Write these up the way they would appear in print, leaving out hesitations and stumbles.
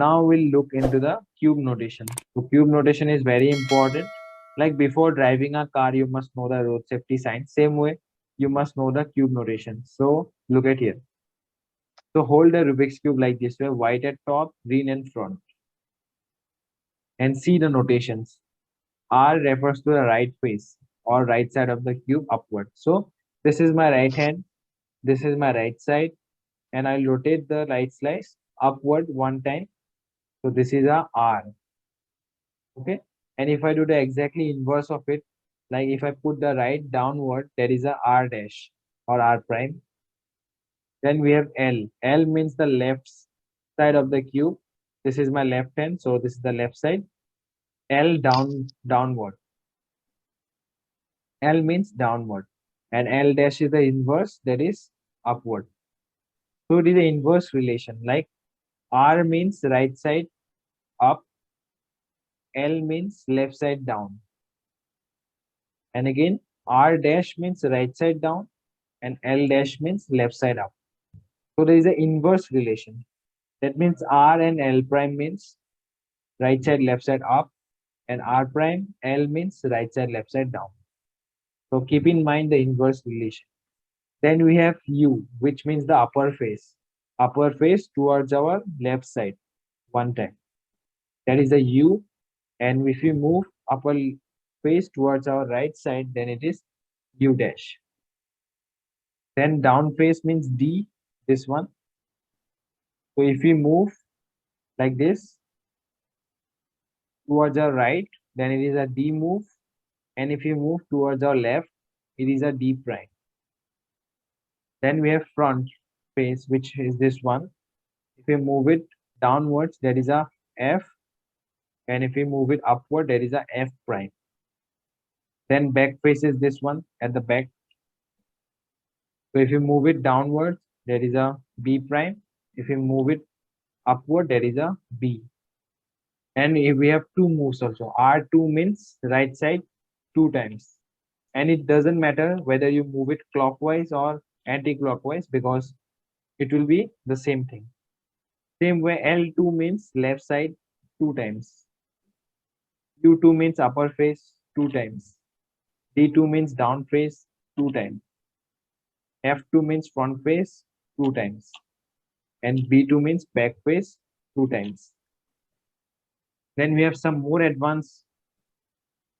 now we'll look into the cube notation. So cube notation is very important. Like before driving a car, you must know the road safety signs. Same way, you must know the cube notation. So look at here. So hold a Rubik's cube like this way, white at top, green in front, and see the notations. R refers to the right face or right side of the cube upward. So this is my right hand, this is my right side, and I'll rotate the right slice upward one time. So this is a R. Okay. And if I do the exactly inverse of it, like if I put the right downward, there is a R dash or R prime. Then we have L. L means the left side of the cube. This is my left hand, so this is the left side. L downward. L means downward. And L dash is the inverse, that is upward. So it is the inverse relation. Like R means right side up, L means left side down. And again, R dash means right side down, and L dash means left side up. So there is an inverse relation. That means R and L prime means right side, left side up, and R prime, L means right side, left side down. So keep in mind the inverse relation. Then we have U, which means the upper face. Upper face towards our left side one time. That is the U. And if we move upper face towards our right side, then it is U dash. Then down face means D, this one. So if we move like this towards our right, then it is a D move. And if you move towards our left, it is a D prime. Then we have front face, which is this one. If we move it downwards, there is a F. And if we move it upward, there is a F prime. Then back face is this one at the back. So if you move it downwards, there is a B prime. If you move it upward, there is a B. And if we have two moves also, R2 means right side two times. And it doesn't matter whether you move it clockwise or anti-clockwise, because it will be the same thing. Same way, L2 means left side two times. U2 means upper face two times. D2 means down face two times. F2 means front face two times. And B2 means back face two times. Then we have some more advanced,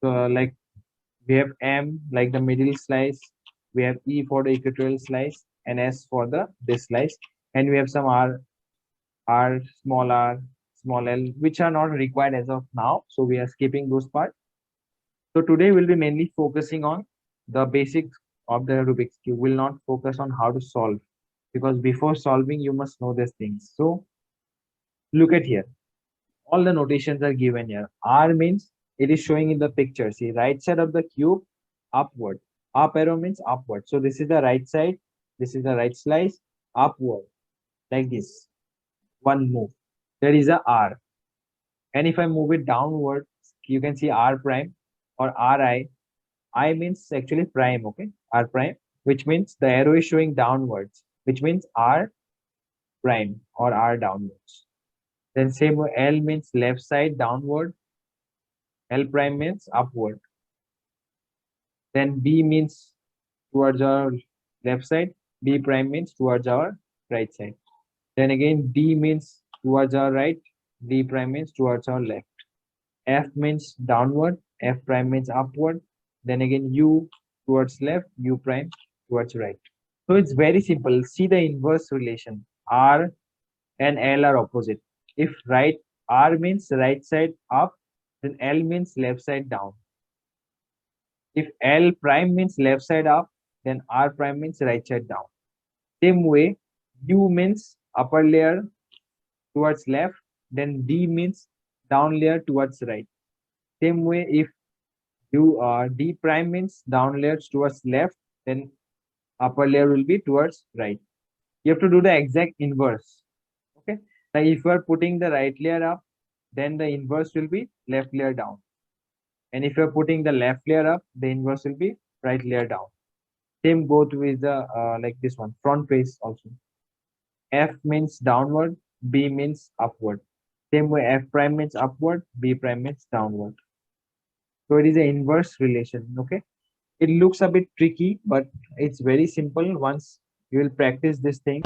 like we have M, like the middle slice. We have E for the equatorial slice, and S for the this slice. And we have some R, small l, which are not required as of now. So we are skipping those parts. So today we'll be mainly focusing on the basics of the Rubik's Cube. We'll not focus on how to solve, because before solving, you must know these things. So look at here. All the notations are given here. R means it is showing in the picture. See, right side of the cube, upward. Up arrow means upward. So this is the right side. This is the right slice, upward, like this. One move. There is a R. And if I move it downward, you can see R prime or RI. I means actually prime, okay? R prime, which means the arrow is showing downwards, which means R prime or R downwards. Then same way, L means left side downward. L prime means upward. Then B means towards our left side. B prime means towards our right side. Then again, D means towards our right. D prime means towards our left. F means downward. F prime means upward. Then again, U towards left. U prime towards right. So it's very simple. See the inverse relation. R and L are opposite. If right, R means right side up, then L means left side down. If L prime means left side up, then R prime means right side down. Same way, U means upper layer towards left, then D means down layer towards right. Same way, if D prime means down layers towards left, then upper layer will be towards right. You have to do the exact inverse. Okay. Now, if you are putting the right layer up, then the inverse will be left layer down. And if you are putting the left layer up, the inverse will be right layer down. Same both with the like this one, front face also. F means downward, B means upward. Same way, F prime means upward, B prime means downward. So it is an inverse relation. Okay. It looks a bit tricky, but it's very simple once you will practice this thing.